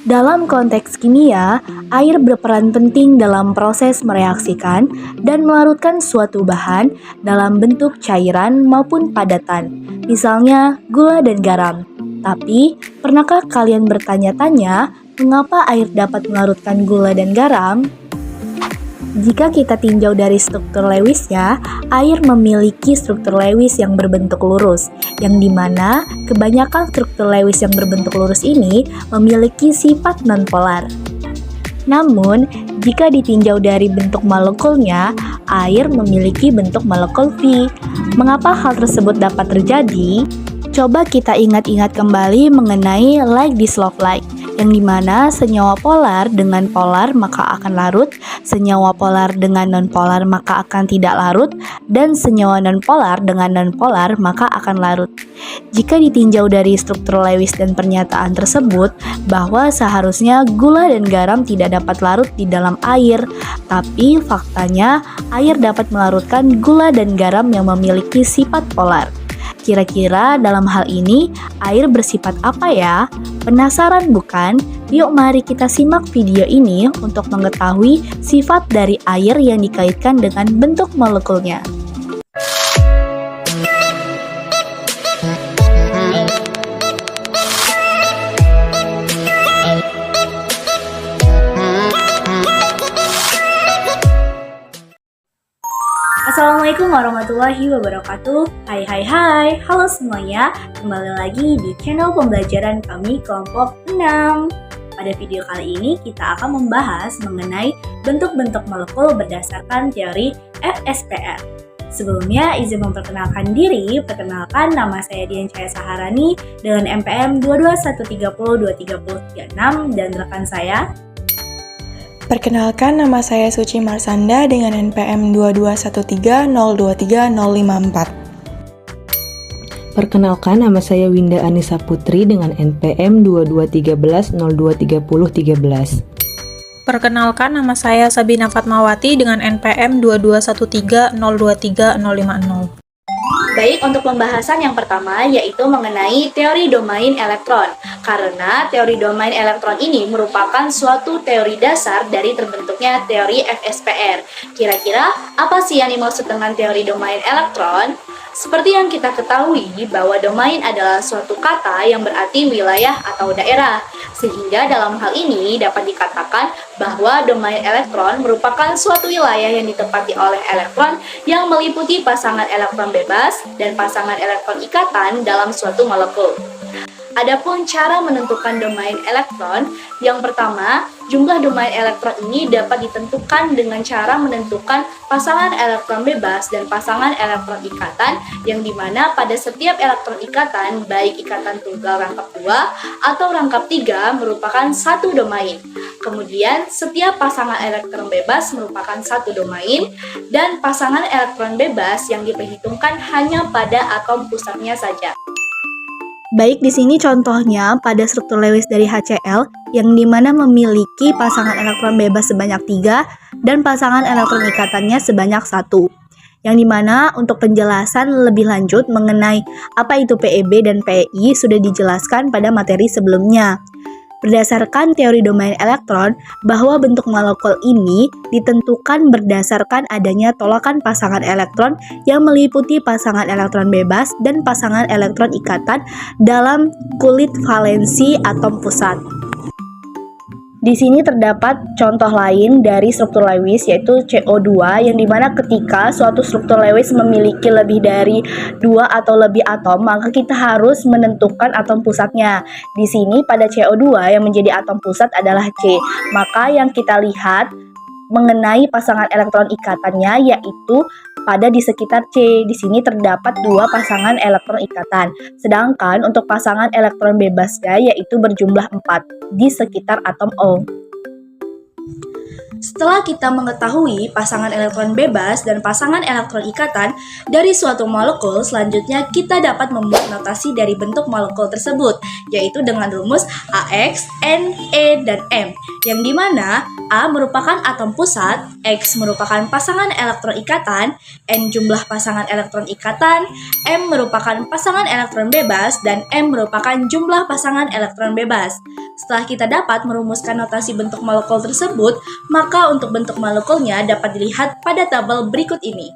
Dalam konteks kimia, air berperan penting dalam proses mereaksikan dan melarutkan suatu bahan dalam bentuk cairan maupun padatan, misalnya gula dan garam. Tapi, pernahkah kalian bertanya-tanya mengapa air dapat melarutkan gula dan garam? Jika kita tinjau dari struktur Lewisnya, air memiliki struktur Lewis yang berbentuk lurus, yang dimana kebanyakan struktur Lewis yang berbentuk lurus ini memiliki sifat nonpolar. Namun, jika ditinjau dari bentuk molekulnya, air memiliki bentuk molekul V. Mengapa hal tersebut dapat terjadi? Coba kita ingat-ingat kembali mengenai like dislove like, yang dimana senyawa polar dengan polar maka akan larut, senyawa polar dengan nonpolar maka akan tidak larut, dan senyawa nonpolar dengan nonpolar maka akan larut. Jika ditinjau dari struktur Lewis dan pernyataan tersebut bahwa seharusnya gula dan garam tidak dapat larut di dalam air, tapi faktanya air dapat melarutkan gula dan garam yang memiliki sifat polar. Kira-kira dalam hal ini, air bersifat apa ya? Penasaran bukan? Yuk mari kita simak video ini untuk mengetahui sifat dari air yang dikaitkan dengan bentuk molekulnya. Assalamualaikum warahmatullahi wabarakatuh. Hai, halo semuanya. Kembali lagi di channel pembelajaran kami kelompok 6. Pada video kali ini kita akan membahas mengenai bentuk-bentuk molekul berdasarkan teori FSPR. Sebelumnya izin memperkenalkan diri. Perkenalkan, nama saya Dian Cahaya Saharani dengan NPM 221302336 dan rekan saya. Perkenalkan, nama saya Suci Marsanda dengan NPM 221302304. Perkenalkan, nama saya Winda Anissa Putri dengan NPM 2213023013. Perkenalkan, nama saya Sabina Fatmawati dengan NPM 2213023050. Baik, untuk pembahasan yang pertama yaitu mengenai teori domain elektron. Karena teori domain elektron ini merupakan suatu teori dasar dari terbentuknya teori FSPR. Kira-kira apa sih yang dimaksud dengan teori domain elektron? Seperti yang kita ketahui bahwa domain adalah suatu kata yang berarti wilayah atau daerah. Sehingga dalam hal ini dapat dikatakan bahwa domain elektron merupakan suatu wilayah yang ditempati oleh elektron yang meliputi pasangan elektron bebas dan pasangan elektron ikatan dalam suatu molekul. Adapun cara menentukan domain elektron, yang pertama, jumlah domain elektron ini dapat ditentukan dengan cara menentukan pasangan elektron bebas dan pasangan elektron ikatan, yang dimana pada setiap elektron ikatan, baik ikatan tunggal rangkap 2 atau rangkap 3 merupakan satu domain. Kemudian, setiap pasangan elektron bebas merupakan satu domain, dan pasangan elektron bebas yang diperhitungkan hanya pada atom pusatnya saja. Baik, di sini contohnya pada struktur Lewis dari HCl yang dimana memiliki pasangan elektron bebas sebanyak 3 dan pasangan elektron ikatannya sebanyak 1. Yang dimana untuk penjelasan lebih lanjut mengenai apa itu PeB dan PeI sudah dijelaskan pada materi sebelumnya. Berdasarkan teori domain elektron, bahwa bentuk molekul ini ditentukan berdasarkan adanya tolakan pasangan elektron yang meliputi pasangan elektron bebas dan pasangan elektron ikatan dalam kulit valensi atom pusat. Di sini terdapat contoh lain dari struktur Lewis yaitu CO2 yang dimana ketika suatu struktur Lewis memiliki lebih dari 2 atau lebih atom maka kita harus menentukan atom pusatnya. Di sini pada CO2 yang menjadi atom pusat adalah C. Maka yang kita lihat mengenai pasangan elektron ikatannya yaitu pada di sekitar C. Di sini terdapat 2 pasangan elektron ikatan. Sedangkan untuk pasangan elektron bebasnya yaitu berjumlah 4 di sekitar atom O. Setelah kita mengetahui pasangan elektron bebas dan pasangan elektron ikatan dari suatu molekul, selanjutnya kita dapat membuat notasi dari bentuk molekul tersebut, yaitu dengan rumus AX, N, E, dan M, yang dimana A merupakan atom pusat, X merupakan pasangan elektron ikatan, N jumlah pasangan elektron ikatan, M merupakan pasangan elektron bebas, dan M merupakan jumlah pasangan elektron bebas. Setelah kita dapat merumuskan notasi bentuk molekul tersebut, maka untuk bentuk molekulnya dapat dilihat pada tabel berikut ini.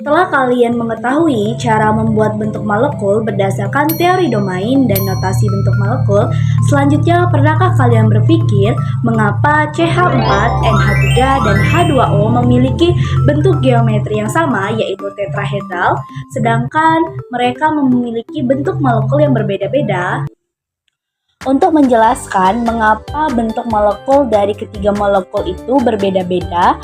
Setelah kalian mengetahui cara membuat bentuk molekul berdasarkan teori domain dan notasi bentuk molekul, selanjutnya pernahkah kalian berpikir mengapa CH4, NH3, dan H2O memiliki bentuk geometri yang sama yaitu tetrahedral, sedangkan mereka memiliki bentuk molekul yang berbeda-beda? Untuk menjelaskan mengapa bentuk molekul dari ketiga molekul itu berbeda-beda,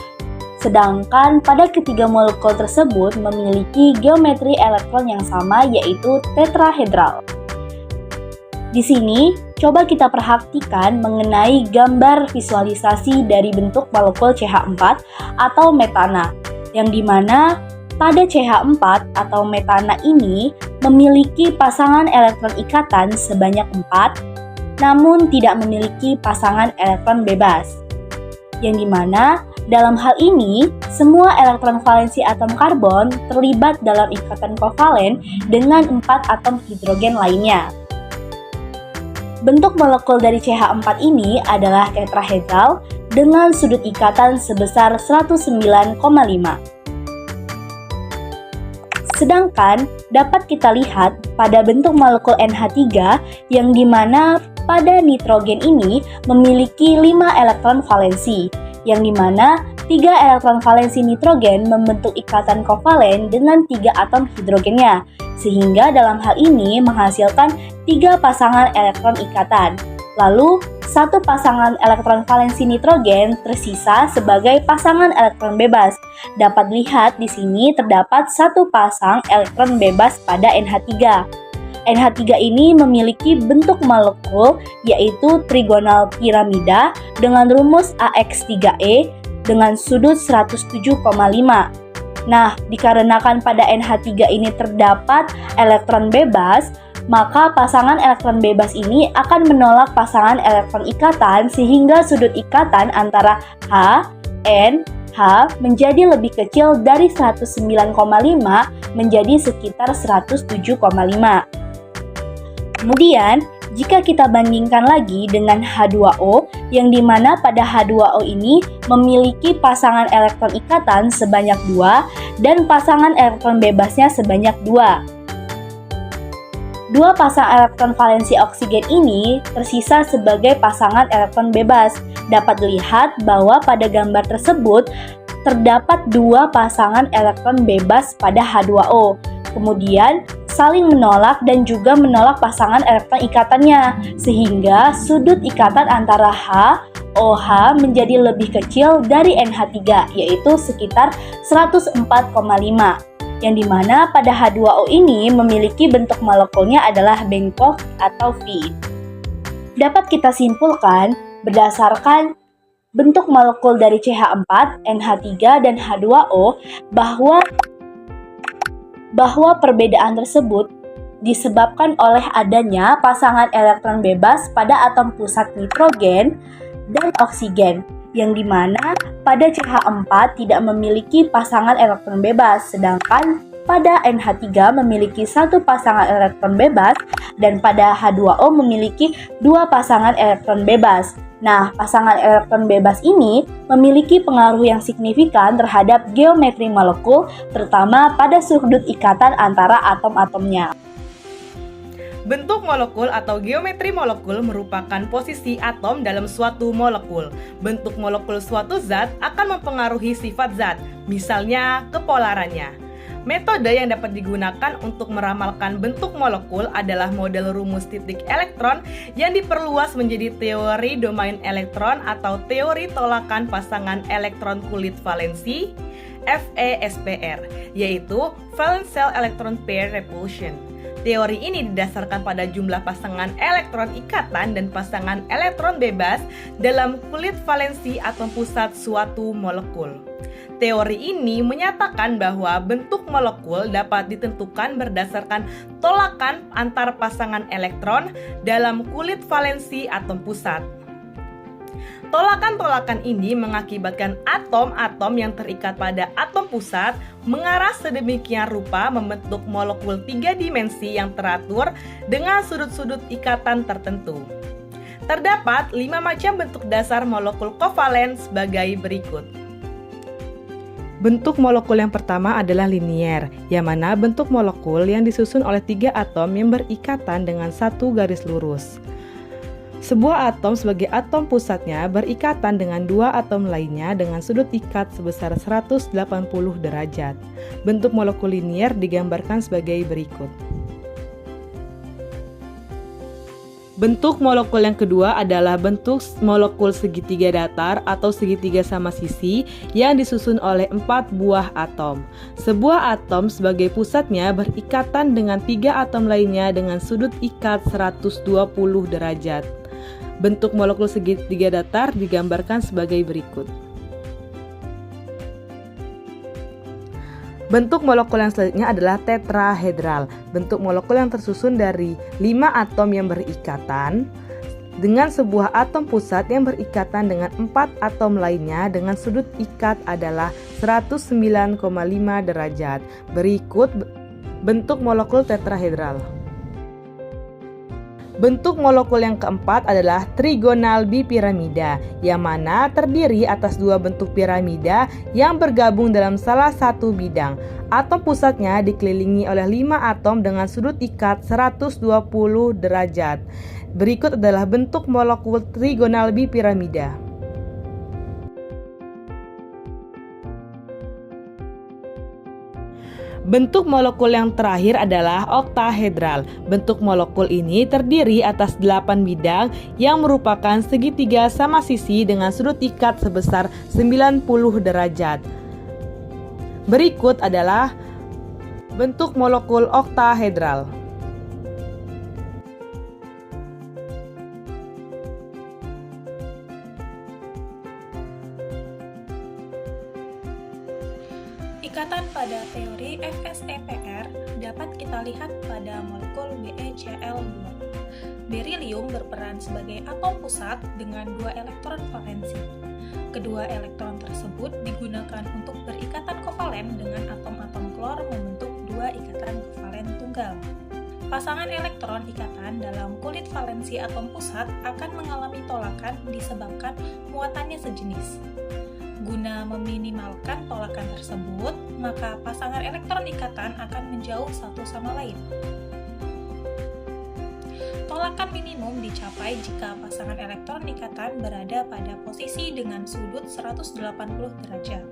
sedangkan pada ketiga molekul tersebut memiliki geometri elektron yang sama yaitu tetrahedral. Di sini, coba kita perhatikan mengenai gambar visualisasi dari bentuk molekul CH4 atau metana, yang dimana pada CH4 atau metana ini memiliki pasangan elektron ikatan sebanyak 4, namun tidak memiliki pasangan elektron bebas. Yang dimana dalam hal ini, semua elektron valensi atom karbon terlibat dalam ikatan kovalen dengan 4 atom hidrogen lainnya. Bentuk molekul dari CH4 ini adalah tetrahedral dengan sudut ikatan sebesar 109,5. Sedangkan dapat kita lihat pada bentuk molekul NH3 yang dimana pada nitrogen ini memiliki 5 elektron valensi, yang dimana 3 elektron valensi nitrogen membentuk ikatan kovalen dengan 3 atom hidrogennya, sehingga dalam hal ini menghasilkan 3 pasangan elektron ikatan. Lalu, 1 pasangan elektron valensi nitrogen tersisa sebagai pasangan elektron bebas. Dapat dilihat di sini terdapat 1 pasang elektron bebas pada NH3. NH3 ini memiliki bentuk molekul yaitu trigonal piramida dengan rumus AX3E dengan sudut 107,5. Nah, dikarenakan pada NH3 ini terdapat elektron bebas, maka pasangan elektron bebas ini akan menolak pasangan elektron ikatan sehingga sudut ikatan antara H, N, H menjadi lebih kecil dari 109,5 menjadi sekitar 107,5. Kemudian, jika kita bandingkan lagi dengan H2O, yang dimana pada H2O ini memiliki pasangan elektron ikatan sebanyak 2 dan pasangan elektron bebasnya sebanyak 2. 2 pasang elektron valensi oksigen ini tersisa sebagai pasangan elektron bebas. Dapat dilihat bahwa pada gambar tersebut terdapat 2 pasangan elektron bebas pada H2O. Kemudian saling menolak dan juga menolak pasangan elektron ikatannya, sehingga sudut ikatan antara H, OH menjadi lebih kecil dari NH3, yaitu sekitar 104,5, yang dimana pada H2O ini memiliki bentuk molekulnya adalah bengkok atau V. Dapat kita simpulkan berdasarkan bentuk molekul dari CH4, NH3, dan H2O bahwa perbedaan tersebut disebabkan oleh adanya pasangan elektron bebas pada atom pusat nitrogen dan oksigen, yang dimana pada CH4 tidak memiliki pasangan elektron bebas, sedangkan pada NH3 memiliki 1 pasangan elektron bebas dan pada H2O memiliki 2 pasangan elektron bebas. Nah, pasangan elektron bebas ini memiliki pengaruh yang signifikan terhadap geometri molekul, terutama pada sudut ikatan antara atom-atomnya. Bentuk molekul atau geometri molekul merupakan posisi atom dalam suatu molekul. Bentuk molekul suatu zat akan mempengaruhi sifat zat, misalnya kepolarannya. Metode yang dapat digunakan untuk meramalkan bentuk molekul adalah model rumus titik elektron yang diperluas menjadi teori domain elektron atau teori tolakan pasangan elektron kulit valensi (VESPR), yaitu Valence Shell Electron Pair Repulsion. Teori ini didasarkan pada jumlah pasangan elektron ikatan dan pasangan elektron bebas dalam kulit valensi atom pusat suatu molekul. Teori ini menyatakan bahwa bentuk molekul dapat ditentukan berdasarkan tolakan antar pasangan elektron dalam kulit valensi atom pusat. Tolakan-tolakan ini mengakibatkan atom-atom yang terikat pada atom pusat mengarah sedemikian rupa membentuk molekul 3 dimensi yang teratur dengan sudut-sudut ikatan tertentu. Terdapat 5 macam bentuk dasar molekul kovalen sebagai berikut. Bentuk molekul yang pertama adalah linier, yang mana bentuk molekul yang disusun oleh 3 atom yang berikatan dengan satu garis lurus. Sebuah atom sebagai atom pusatnya berikatan dengan 2 atom lainnya dengan sudut ikat sebesar 180 derajat. Bentuk molekul linier digambarkan sebagai berikut. Bentuk molekul yang kedua adalah bentuk molekul segitiga datar atau segitiga sama sisi yang disusun oleh 4 buah atom. Sebuah atom sebagai pusatnya berikatan dengan 3 atom lainnya dengan sudut ikat 120 derajat. Bentuk molekul segitiga datar digambarkan sebagai berikut. Bentuk molekul yang selanjutnya adalah tetrahedral. Bentuk molekul yang tersusun dari 5 atom yang berikatan dengan sebuah atom pusat yang berikatan dengan 4 atom lainnya dengan sudut ikat adalah 109,5 derajat. Berikut bentuk molekul tetrahedral. Bentuk molekul yang keempat adalah trigonal bipiramida, yang mana terdiri atas 2 bentuk piramida yang bergabung dalam salah satu bidang. Atom pusatnya dikelilingi oleh 5 atom dengan sudut ikat 120 derajat. Berikut adalah bentuk molekul trigonal bipiramida. Bentuk molekul yang terakhir adalah oktahedral. Bentuk molekul ini terdiri atas 8 bidang yang merupakan segitiga sama sisi dengan sudut ikat sebesar 90 derajat. Berikut adalah bentuk molekul oktahedral. Ikatan pada teori VSEPR dapat kita lihat pada molekul BeCl2. Berilium berperan sebagai atom pusat dengan 2 elektron valensi. Kedua elektron tersebut digunakan untuk berikatan kovalen dengan atom-atom klor membentuk 2 ikatan kovalen tunggal. Pasangan elektron ikatan dalam kulit valensi atom pusat akan mengalami tolakan disebabkan muatannya sejenis. Guna meminimalkan tolakan tersebut, maka pasangan elektron ikatan akan menjauh satu sama lain. Tolakan minimum dicapai jika pasangan elektron ikatan berada pada posisi dengan sudut 180 derajat.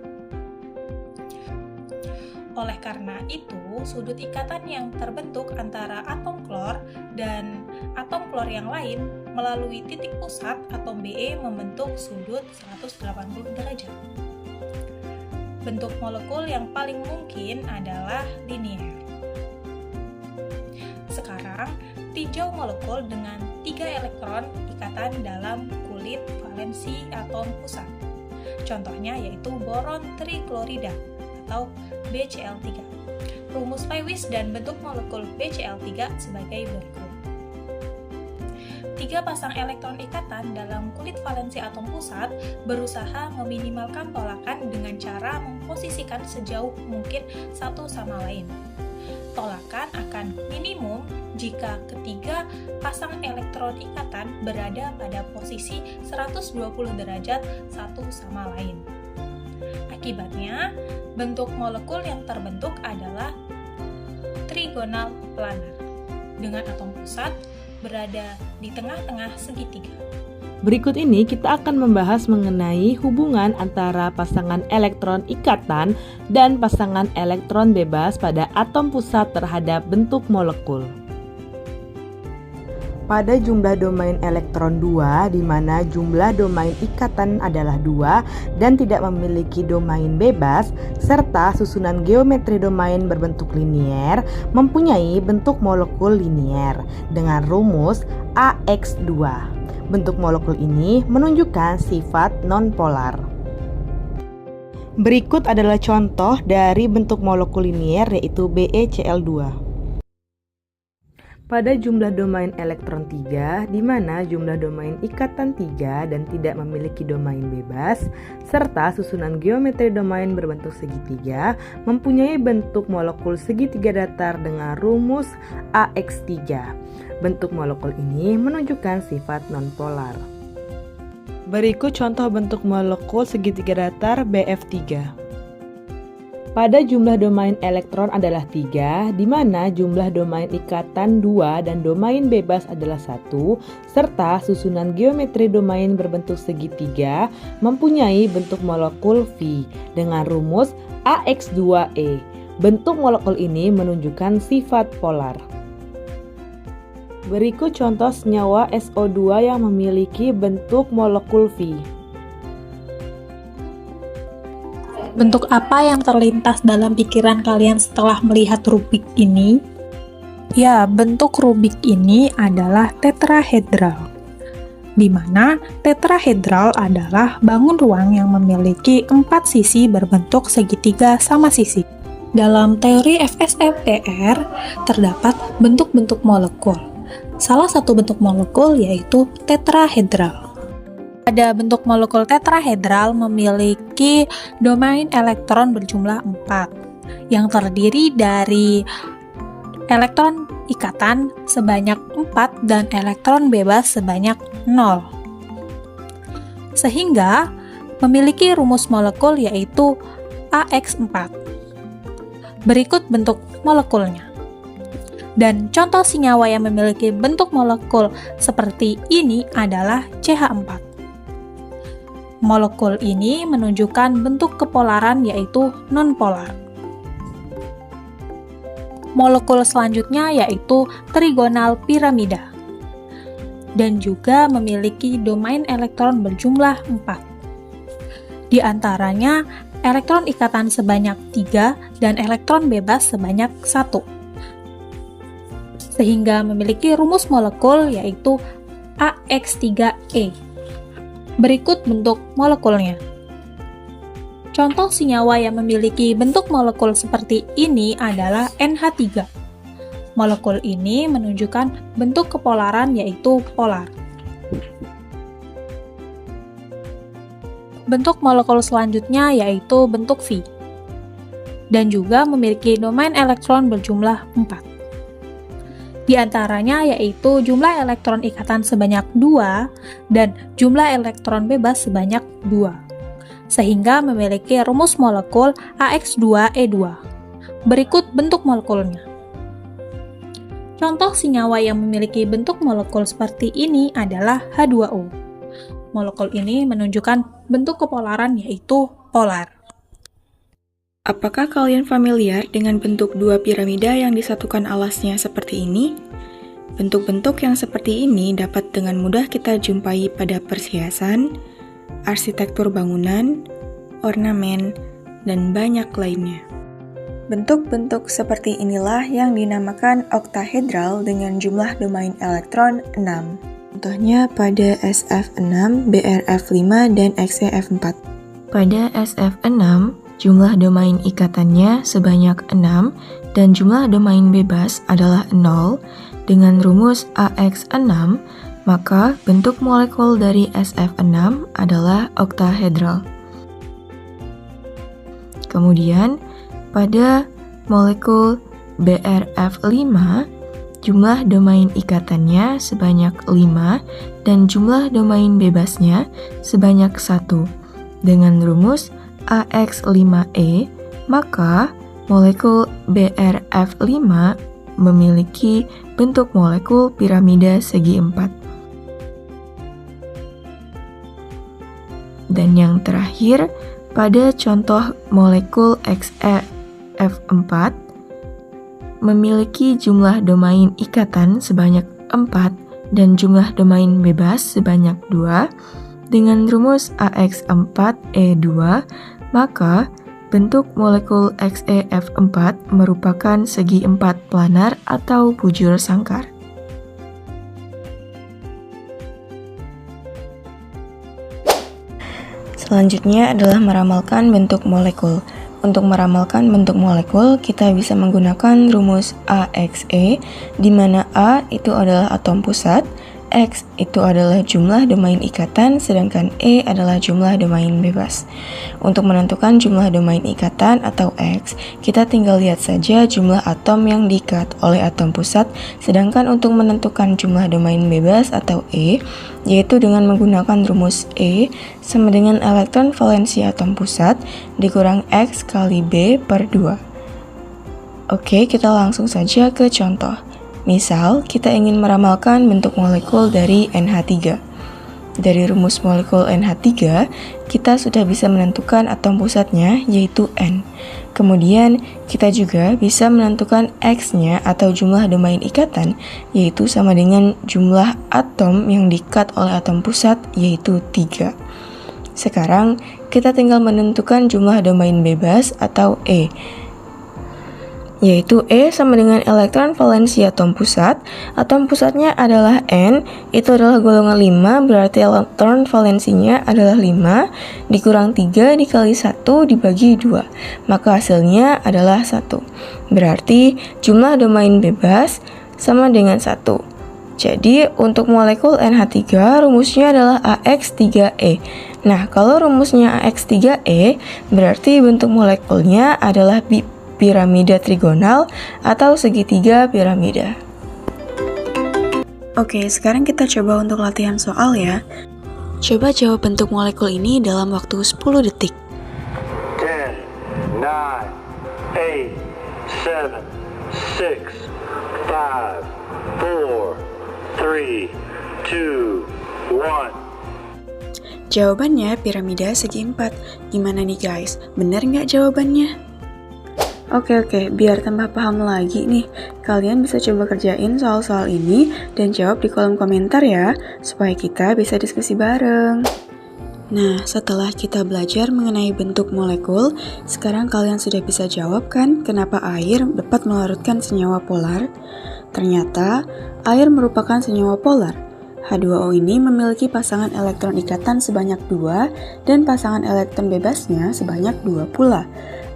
Oleh karena itu, sudut ikatan yang terbentuk antara atom klor dan atom klor yang lain melalui titik pusat atom Be membentuk sudut 180 derajat. Bentuk molekul yang paling mungkin adalah linier. Sekarang, tinjau molekul dengan 3 elektron ikatan dalam kulit valensi atom pusat. Contohnya yaitu boron triklorida atau BCl3. Rumus Lewis dan bentuk molekul BCl3 sebagai berikut. 3 pasang elektron ikatan dalam kulit valensi atom pusat berusaha meminimalkan tolakan dengan cara memposisikan sejauh mungkin satu sama lain. Tolakan akan minimum jika ketiga pasang elektron ikatan berada pada posisi 120 derajat satu sama lain. Akibatnya, bentuk molekul yang terbentuk adalah trigonal planar dengan atom pusat berada di tengah-tengah segitiga. Berikut ini kita akan membahas mengenai hubungan antara pasangan elektron ikatan dan pasangan elektron bebas pada atom pusat terhadap bentuk molekul. Pada jumlah domain elektron 2, di mana jumlah domain ikatan adalah 2 dan tidak memiliki domain bebas, serta susunan geometri domain berbentuk linier, mempunyai bentuk molekul linier dengan rumus AX2. Bentuk molekul ini menunjukkan sifat nonpolar. Berikut adalah contoh dari bentuk molekul linier, yaitu BeCl2. Pada jumlah domain elektron 3, di mana jumlah domain ikatan 3 dan tidak memiliki domain bebas, serta susunan geometri domain berbentuk segitiga, mempunyai bentuk molekul segitiga datar dengan rumus AX3. Bentuk molekul ini menunjukkan sifat nonpolar. Berikut contoh bentuk molekul segitiga datar BF3. Pada jumlah domain elektron adalah 3, di mana jumlah domain ikatan 2 dan domain bebas adalah 1, serta susunan geometri domain berbentuk segitiga mempunyai bentuk molekul V dengan rumus AX2E. Bentuk molekul ini menunjukkan sifat polar. Berikut contoh senyawa SO2 yang memiliki bentuk molekul V. Bentuk apa yang terlintas dalam pikiran kalian setelah melihat rubik ini? Ya, bentuk rubik ini adalah tetrahedral, di mana tetrahedral adalah bangun ruang yang memiliki 4 sisi berbentuk segitiga sama sisi. Dalam teori FSFPR terdapat bentuk-bentuk molekul. Salah satu bentuk molekul yaitu tetrahedral. Pada bentuk molekul tetrahedral memiliki domain elektron berjumlah 4 yang terdiri dari elektron ikatan sebanyak 4 dan elektron bebas sebanyak 0. Sehingga memiliki rumus molekul yaitu AX4. Berikut bentuk molekulnya. Dan contoh senyawa yang memiliki bentuk molekul seperti ini adalah CH4. Molekul ini menunjukkan bentuk kepolaran yaitu nonpolar. Molekul selanjutnya yaitu trigonal piramida dan juga memiliki domain elektron berjumlah 4. Di antaranya elektron ikatan sebanyak 3 dan elektron bebas sebanyak 1. Sehingga memiliki rumus molekul yaitu AX3E. Berikut bentuk molekulnya. Contoh senyawa yang memiliki bentuk molekul seperti ini adalah NH3. Molekul ini menunjukkan bentuk kepolaran yaitu polar. Bentuk molekul selanjutnya yaitu bentuk V. Dan juga memiliki domain elektron berjumlah 4. Di antaranya yaitu jumlah elektron ikatan sebanyak 2 dan jumlah elektron bebas sebanyak 2, sehingga memiliki rumus molekul AX2E2. Berikut bentuk molekulnya. Contoh senyawa yang memiliki bentuk molekul seperti ini adalah H2O. Molekul ini menunjukkan bentuk kepolaran yaitu polar. Apakah kalian familiar dengan bentuk dua piramida yang disatukan alasnya seperti ini? Bentuk-bentuk yang seperti ini dapat dengan mudah kita jumpai pada perhiasan, arsitektur bangunan, ornamen, dan banyak lainnya. Bentuk-bentuk seperti inilah yang dinamakan oktahedral dengan jumlah domain elektron 6. Contohnya pada SF6, BRF5, dan XCF4. Pada SF6, jumlah domain ikatannya sebanyak 6 dan jumlah domain bebas adalah 0. Dengan rumus AX6, maka bentuk molekul dari SF6 adalah oktahedral. Kemudian, pada molekul BRF5, jumlah domain ikatannya sebanyak 5 dan jumlah domain bebasnya sebanyak 1. Dengan rumus AX5E, maka molekul BRF5 memiliki bentuk molekul piramida segi 4. Dan yang terakhir, pada contoh molekul XeF4 memiliki jumlah domain ikatan sebanyak 4 dan jumlah domain bebas sebanyak 2 dengan rumus AX4E2, maka bentuk molekul XeF4 merupakan segi 4 planar atau bujur sangkar. Selanjutnya adalah meramalkan bentuk molekul. Untuk meramalkan bentuk molekul, kita bisa menggunakan rumus AXE, di mana A itu adalah atom pusat, X itu adalah jumlah domain ikatan, sedangkan E adalah jumlah domain bebas. Untuk menentukan jumlah domain ikatan atau X, kita tinggal lihat saja jumlah atom yang diikat oleh atom pusat, sedangkan untuk menentukan jumlah domain bebas atau E, yaitu dengan menggunakan rumus E sama dengan elektron valensi atom pusat dikurang X kali B per 2. Oke, kita langsung saja ke contoh. Misal, kita ingin meramalkan bentuk molekul dari NH3. Dari rumus molekul NH3, kita sudah bisa menentukan atom pusatnya, yaitu N. Kemudian, kita juga bisa menentukan X-nya atau jumlah domain ikatan, yaitu sama dengan jumlah atom yang diikat oleh atom pusat, yaitu 3. Sekarang, kita tinggal menentukan jumlah domain bebas atau E, yaitu E sama dengan elektron valensi atom pusat. Atom pusatnya adalah N, itu adalah golongan 5, berarti elektron valensinya adalah 5, dikurang 3 dikali 1 dibagi 2, maka hasilnya adalah 1. Berarti jumlah domain bebas sama dengan 1. Jadi untuk molekul NH3 rumusnya adalah AX3E. Nah, kalau rumusnya AX3E berarti bentuk molekulnya adalah piramida trigonal atau segitiga piramida. Oke, sekarang kita coba untuk latihan soal ya. Coba jawab bentuk molekul ini dalam waktu 10 detik. 10, 9, 8, 7, 6, 5, 4, 3, 2, 1. Jawabannya piramida segi 4. Gimana nih guys? Bener nggak jawabannya? Oke, biar tambah paham lagi nih, kalian bisa coba kerjain soal-soal ini dan jawab di kolom komentar ya, supaya kita bisa diskusi bareng. Nah, setelah kita belajar mengenai bentuk molekul, sekarang kalian sudah bisa jawab kan kenapa air dapat melarutkan senyawa polar? Ternyata, air merupakan senyawa polar. H2O ini memiliki pasangan elektron ikatan sebanyak 2 dan pasangan elektron bebasnya sebanyak 2 pula.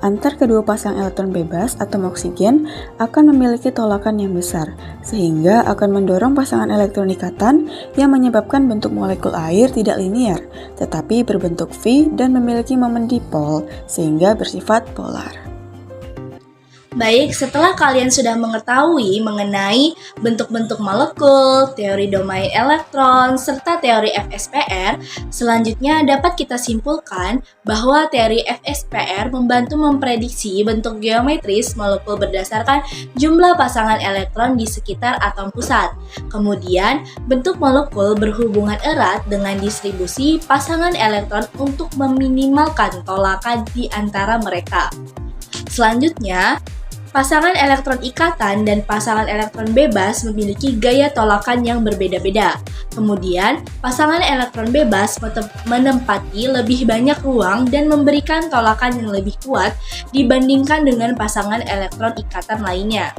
Antar kedua pasang elektron bebas atom oksigen akan memiliki tolakan yang besar, sehingga akan mendorong pasangan elektron ikatan yang menyebabkan bentuk molekul air tidak linear, tetapi berbentuk V dan memiliki momen dipol, sehingga bersifat polar. Baik, setelah kalian sudah mengetahui mengenai bentuk-bentuk molekul, teori domain elektron, serta teori FSPR, selanjutnya dapat kita simpulkan bahwa teori FSPR membantu memprediksi bentuk geometris molekul berdasarkan jumlah pasangan elektron di sekitar atom pusat. Kemudian, bentuk molekul berhubungan erat dengan distribusi pasangan elektron untuk meminimalkan tolakan di antara mereka. Selanjutnya, pasangan elektron ikatan dan pasangan elektron bebas memiliki gaya tolakan yang berbeda-beda. Kemudian, pasangan elektron bebas menempati lebih banyak ruang dan memberikan tolakan yang lebih kuat dibandingkan dengan pasangan elektron ikatan lainnya.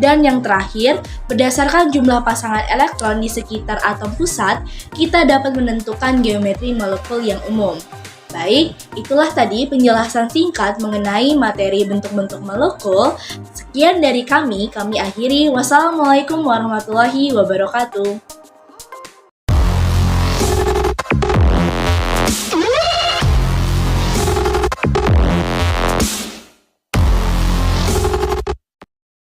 Dan yang terakhir, berdasarkan jumlah pasangan elektron di sekitar atom pusat, kita dapat menentukan geometri molekul yang umum. Baik, itulah tadi penjelasan singkat mengenai materi bentuk-bentuk molekul. Sekian dari kami akhiri. Wassalamualaikum warahmatullahi wabarakatuh.